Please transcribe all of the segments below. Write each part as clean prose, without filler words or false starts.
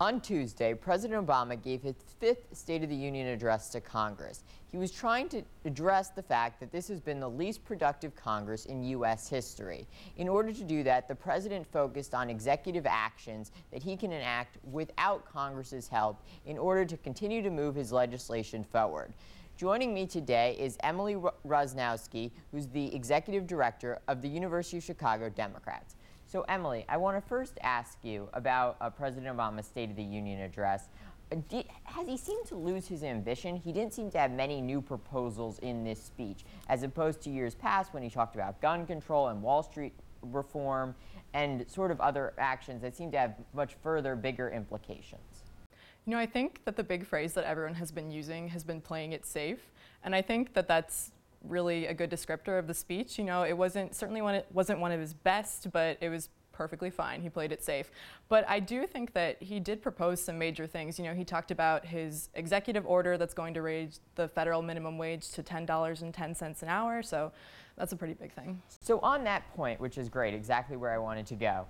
On Tuesday, President Obama gave his fifth State of the Union address to Congress. He was trying to address the fact that this has been the least productive Congress in U.S. history. In order to do that, the president focused on executive actions that he can enact without Congress's help in order to continue to move his legislation forward. Joining me today is Emily Roznowski, who's the Executive Director of the University of Chicago Democrats. So, Emily, I want to first ask you about President Obama's State of the Union address. Has he seemed to lose his ambition? He didn't seem to have many new proposals in this speech, as opposed to years past when he talked about gun control and Wall Street reform and sort of other actions that seem to have much further, bigger implications. You know, I think that the big phrase that everyone has been using has been playing it safe, and I think that that's really a good descriptor of the speech. You know, it wasn't one of his best, but it was perfectly fine. He played it safe. But I do think that he did propose some major things. You know, he talked about his executive order that's going to raise the federal minimum wage to $10.10 an hour, so that's a pretty big thing. So on that point, which is great, exactly where I wanted to go,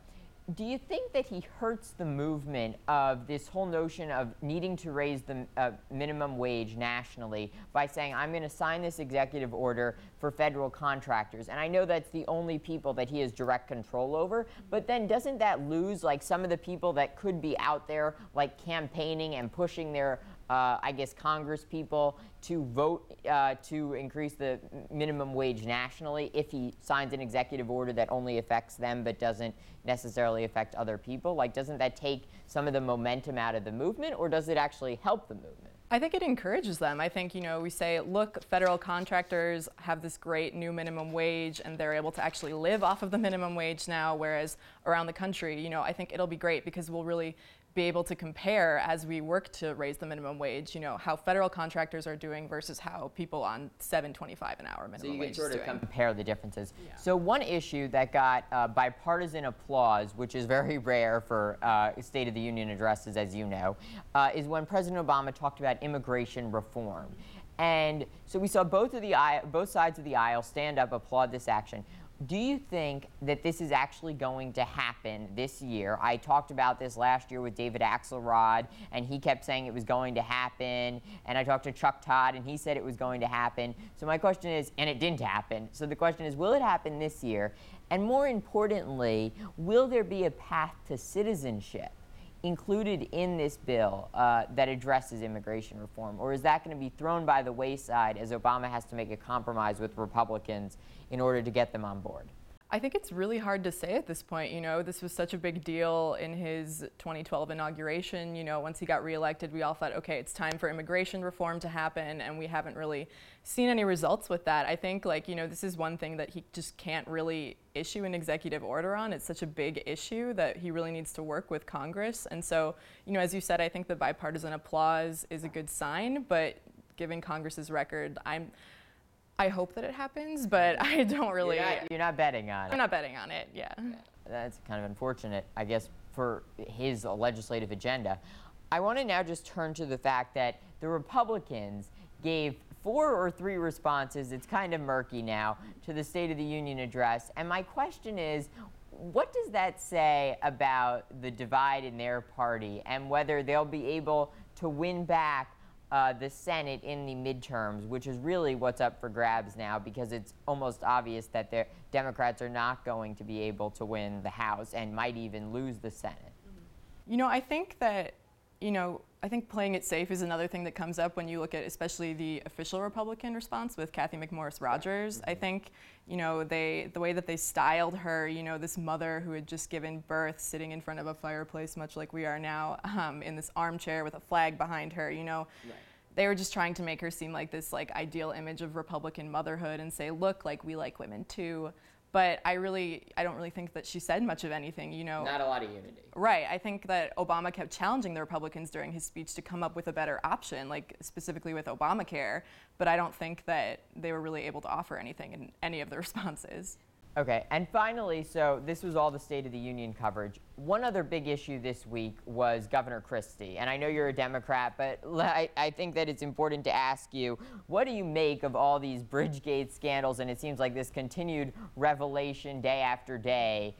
do you think that he hurts the movement of this whole notion of needing to raise the minimum wage nationally by saying, I'm going to sign this executive order for federal contractors? And I know that's the only people that he has direct control over, but then doesn't that lose like some of the people that could be out there like campaigning and pushing their I guess Congress people to vote to increase the minimum wage nationally if he signs an executive order that only affects them but doesn't necessarily affect other people? Like, doesn't that take some of the momentum out of the movement, or does it actually help the movement? I think it encourages them. I think, you know, we say, look, federal contractors have this great new minimum wage and they're able to actually live off of the minimum wage now, whereas around the country, you know, I think it'll be great because we'll really be able to compare as we work to raise the minimum wage, you know, how federal contractors are doing versus how people on $7.25 an hour minimum wage is doing. So you can sort of compare the differences. Yeah. So one issue that got bipartisan applause, which is very rare for State of the Union addresses, as you know, is when President Obama talked about immigration reform. And so we saw both sides of the aisle stand up, applaud this action. Do you think that this is actually going to happen this year? I talked about this last year with David Axelrod, and he kept saying it was going to happen. And I talked to Chuck Todd, and he said it was going to happen. So my question is, and it didn't happen. So the question is, will it happen this year? And more importantly, will there be a path to citizenship included in this bill that addresses immigration reform? Or is that going to be thrown by the wayside as Obama has to make a compromise with Republicans in order to get them on board? I think it's really hard to say at this point. You know, this was such a big deal in his 2012 inauguration. You know, once he got reelected, we all thought, okay, it's time for immigration reform to happen, and we haven't really seen any results with that. I think, like, you know, this is one thing that he just can't really issue an executive order on. It's such a big issue that he really needs to work with Congress. And so, you know, as you said, I think the bipartisan applause is a good sign, but given Congress's record, I hope that it happens, but I don't really. You're not betting on it. I'm not betting on it, yeah. That's kind of unfortunate, I guess, for his legislative agenda. I want to now just turn to the fact that the Republicans gave 4 or 3 responses, it's kind of murky now, to the State of the Union address. And my question is, what does that say about the divide in their party and whether they'll be able to win back the Senate in the midterms, which is really what's up for grabs now, because it's almost obvious that the Democrats are not going to be able to win the House and might even lose the Senate? You know, I think that, you know, I think playing it safe is another thing that comes up when you look at especially the official Republican response with Kathy McMorris Rodgers. I think, you know, the way that they styled her, you know, this mother who had just given birth sitting in front of a fireplace, much like we are now, in this armchair with a flag behind her, you know. Right. They were just trying to make her seem like this like ideal image of Republican motherhood and say, look, like, we like women too. But I don't really think that she said much of anything, you know. Not a lot of unity. Right. I think that Obama kept challenging the Republicans during his speech to come up with a better option, like specifically with Obamacare. But I don't think that they were really able to offer anything in any of the responses. Okay, and finally, so this was all the State of the Union coverage. One other big issue this week was Governor Christie. And I know you're a Democrat, but I think that it's important to ask you, what do you make of all these Bridgegate scandals? And it seems like this continued revelation day after day.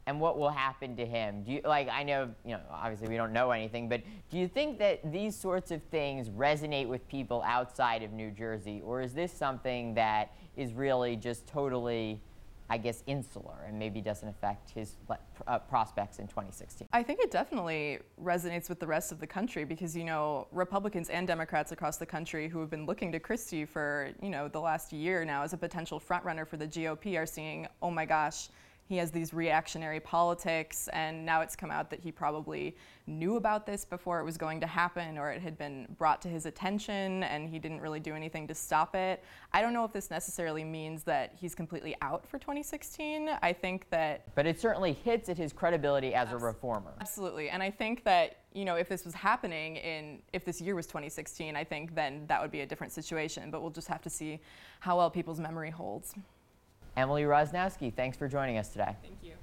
and what will happen to him? Do you, like, I know, obviously we don't know anything, but do you think that these sorts of things resonate with people outside of New Jersey, or is this something that is really just totally, I guess, insular and maybe doesn't affect his prospects in 2016? I think it definitely resonates with the rest of the country because, Republicans and Democrats across the country who have been looking to Christie for, the last year now as a potential frontrunner for the GOP are seeing, oh my gosh, he has these reactionary politics, and now it's come out that he probably knew about this before it was going to happen, or it had been brought to his attention and he didn't really do anything to stop it. I don't know if this necessarily means that he's completely out for 2016. I think that... But it certainly hits at his credibility as a reformer. Absolutely, and I think that, if this was happening if this year was 2016, I think then that would be a different situation, but we'll just have to see how well people's memory holds. Emily Roznowski, thanks for joining us today. Thank you.